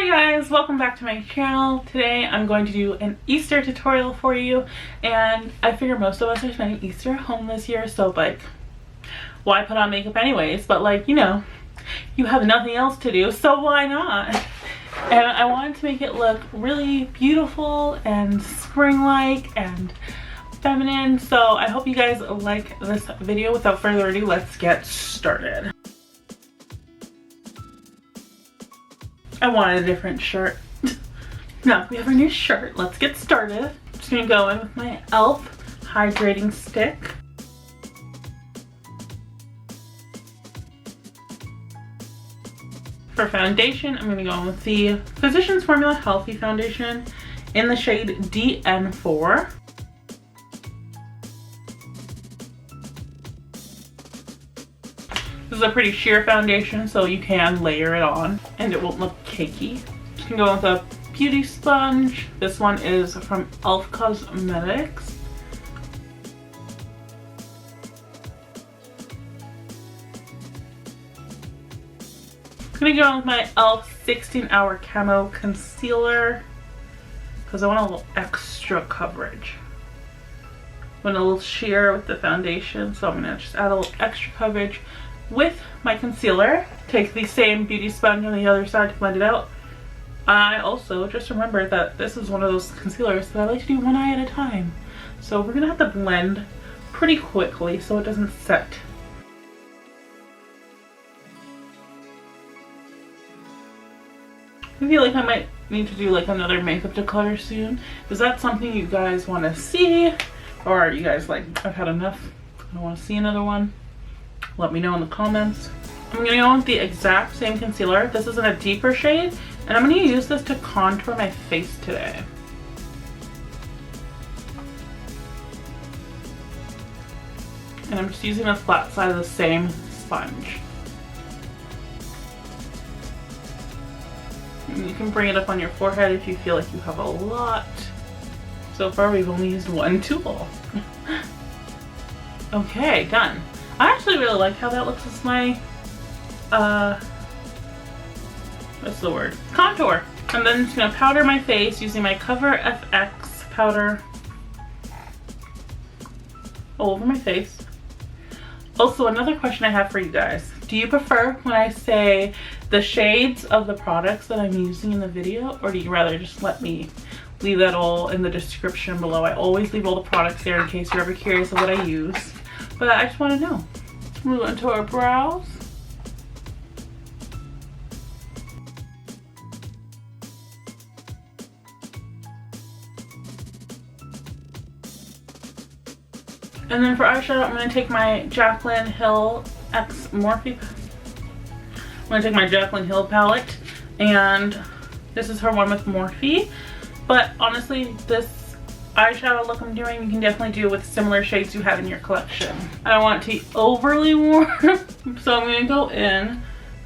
Hi guys, welcome back to my channel. Today I'm going to do an Easter tutorial for you, and I figure most of us are spending Easter at home this year, so like, why put on makeup anyways? But like, you know, you have nothing else to do, so why not? And I wanted to make it look really beautiful and spring-like and feminine, so I hope you guys like this video. Without further ado, let's get started. I wanted a different shirt. Now we have our new shirt. Let's get started. I'm just gonna go in with my e.l.f. hydrating stick. For foundation, I'm gonna go in with the Physicians Formula Healthy Foundation in the shade DN4. This is a pretty sheer foundation, so you can layer it on and it won't look cakey. You can go with a beauty sponge. This one is from e.l.f. Cosmetics. I'm gonna go with my e.l.f. 16-Hour Camo Concealer because I want a little extra coverage. I want a little sheer with the foundation, so I'm gonna just add a little extra coverage with my concealer. Take the same beauty sponge on the other side to blend it out. I also just remembered that this is one of those concealers that I like to do one eye at a time. So we're gonna have to blend pretty quickly so it doesn't set. I feel like I might need to do like another makeup declutter soon. Is that something you guys want to see? Or are you guys like, I've had enough, I don't want to see another one? Let me know in the comments. I'm going to go with the exact same concealer. This is in a deeper shade, and I'm going to use this to contour my face today. And I'm just using a flat side of the same sponge. And you can bring it up on your forehead if you feel like you have a lot. So far we've only used one tool. Okay, done. I actually really like how that looks as my, what's the word? Contour. And then I'm just gonna powder my face using my Cover FX powder all over my face. Also, another question I have for you guys. Do you prefer when I say the shades of the products that I'm using in the video, or do you rather just let me leave that all in the description below? I always leave all the products there in case you're ever curious of what I use. But I just want to know. Move into our brows. And then for eyeshadow, I'm going to take my Jaclyn Hill X Morphe. I'm going to take my Jaclyn Hill palette, and this is her one with Morphe. But honestly, this eyeshadow look I'm doing, you can definitely do with similar shades you have in your collection. I don't want it to be overly warm, so I'm going to go in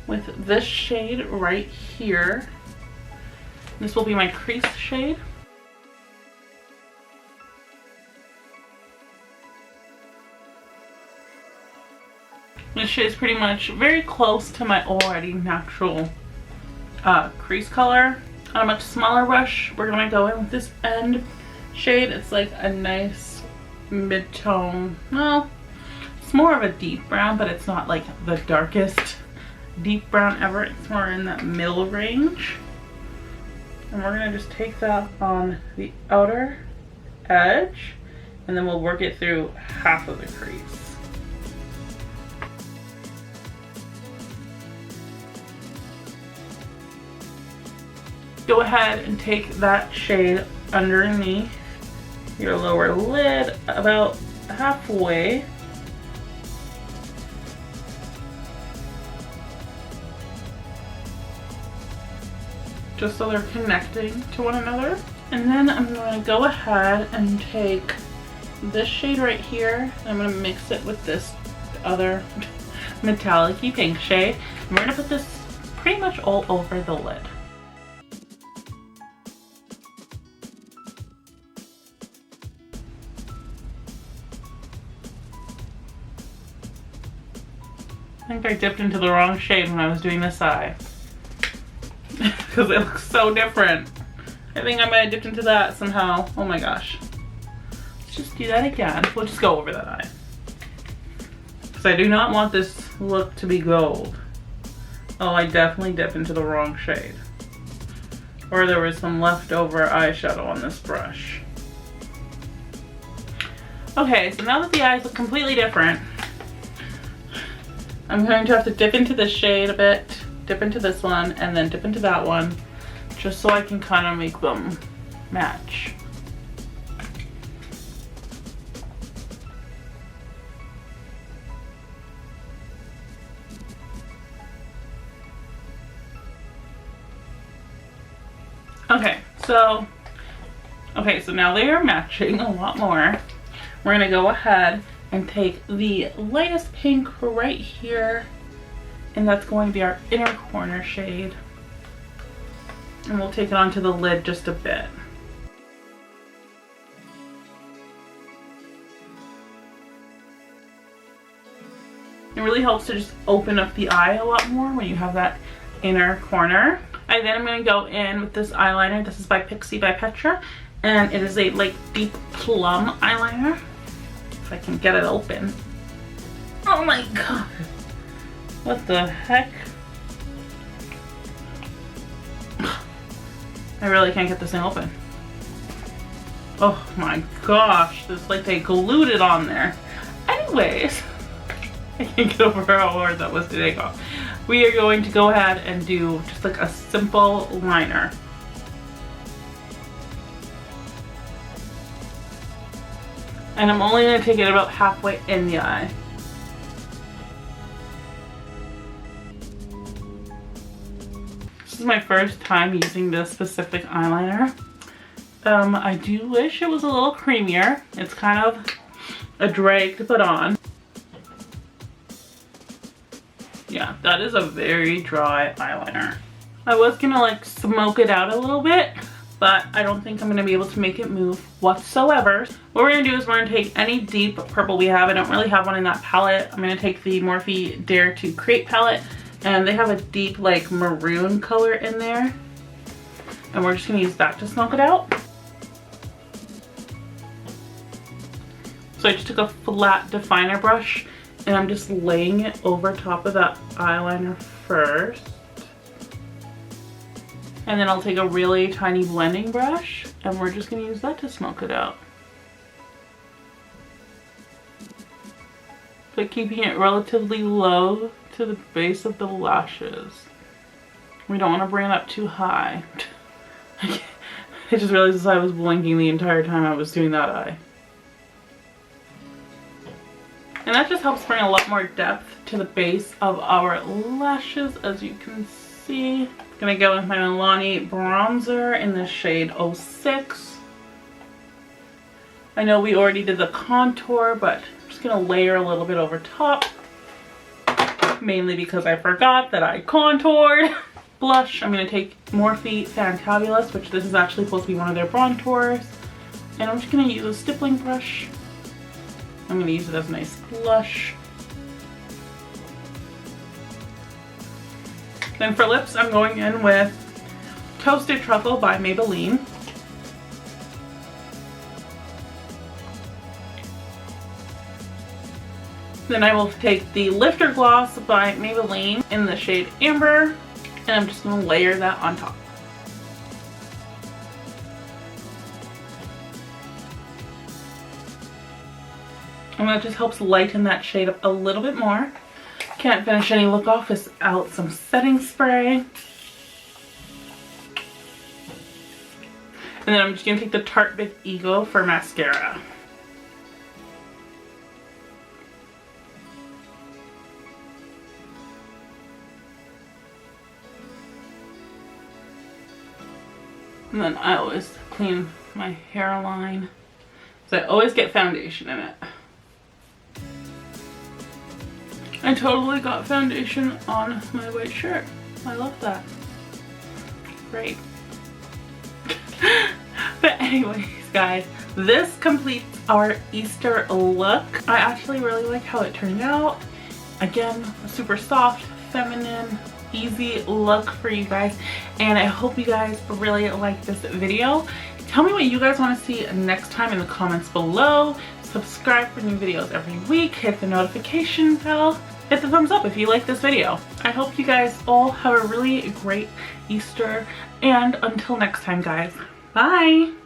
with this shade right here. This will be my crease shade. This shade is pretty much very close to my already natural crease color. On a much smaller brush, we're going to go in with this end shade. It's like a nice mid-tone. Well, it's more of a deep brown, but it's not like the darkest deep brown ever. It's more in that middle range. And we're going to just take that on the outer edge, and then we'll work it through half of the crease. Go ahead and take that shade underneath your lower lid about halfway. Just so they're connecting to one another. And then I'm going to go ahead and take this shade right here, and I'm going to mix it with this other metallic-y pink shade. And we're going to put this pretty much all over the lid. I think I dipped into the wrong shade when I was doing this eye. because it looks so different. I think I might have dipped into that somehow. Oh my gosh. Let's just do that again. We'll just go over that eye. Because I do not want this look to be gold. Oh, I definitely dipped into the wrong shade. Or there was some leftover eyeshadow on this brush. Okay, so now that the eyes look completely different, I'm going to have to dip into this shade a bit, dip into this one, and then dip into that one, just so I can kind of make them match. Okay, so now they are matching a lot more. We're gonna go ahead and take the lightest pink right here, and that's going to be our inner corner shade. And we'll take it onto the lid just a bit. It really helps to just open up the eye a lot more when you have that inner corner. And then I'm going to go in with this eyeliner. This is by Pixi by Petra, and it is a like deep plum eyeliner. If I can get it open. Oh my god. What the heck? I really can't get this thing open. Oh my gosh, this like they glued it on there. Anyways, I can't get over how hard that was to take off. We are going to go ahead and do just like a simple liner. And I'm only going to take it about halfway in the eye. This is my first time using this specific eyeliner. I do wish it was a little creamier. It's kind of a drag to put on. Yeah, that is a very dry eyeliner. I was gonna like smoke it out a little bit, but I don't think I'm gonna be able to make it move whatsoever. What we're gonna do is we're gonna take any deep purple we have. I don't really have one in that palette. I'm gonna take the Morphe Dare to Create palette, and they have a deep like maroon color in there. And we're just gonna use that to smoke it out. So I just took a flat definer brush and I'm just laying it over top of that eyeliner first. And then I'll take a really tiny blending brush and we're just gonna use that to smoke it out. But keeping it relatively low to the base of the lashes. We don't want to bring it up too high. I just realized I was blinking the entire time I was doing that eye. And that just helps bring a lot more depth to the base of our lashes, as you can see. I'm gonna go with my Milani bronzer in the shade 06. I know we already did the contour, but I'm just gonna layer a little bit over top. Mainly because I forgot that I contoured. Blush, I'm gonna take Morphe Fantabulous, which this is actually supposed to be one of their Brontours. And I'm just gonna use a stippling brush. I'm going to use it as a nice blush. Then for lips, I'm going in with Toasted Truffle by Maybelline. Then I will take the Lifter Gloss by Maybelline in the shade Amber, and I'm just going to layer that on top. And that just helps lighten that shade up a little bit more. Can't finish any look off without some setting spray. And then I'm just going to take the Tarte Big Ego for mascara. And then I always clean my hairline, so I always get foundation in it. I totally got foundation on my white shirt. I love that. Great. But anyways, guys, this completes our Easter look. I actually really like how it turned out. Again, super soft, feminine, easy look for you guys, and I hope you guys really like this video. Tell me what you guys want to see next time in the comments below. Subscribe for new videos every week. Hit the notification bell. Hit the thumbs up if you like this video. I hope you guys all have a really great Easter, and until next time guys, bye!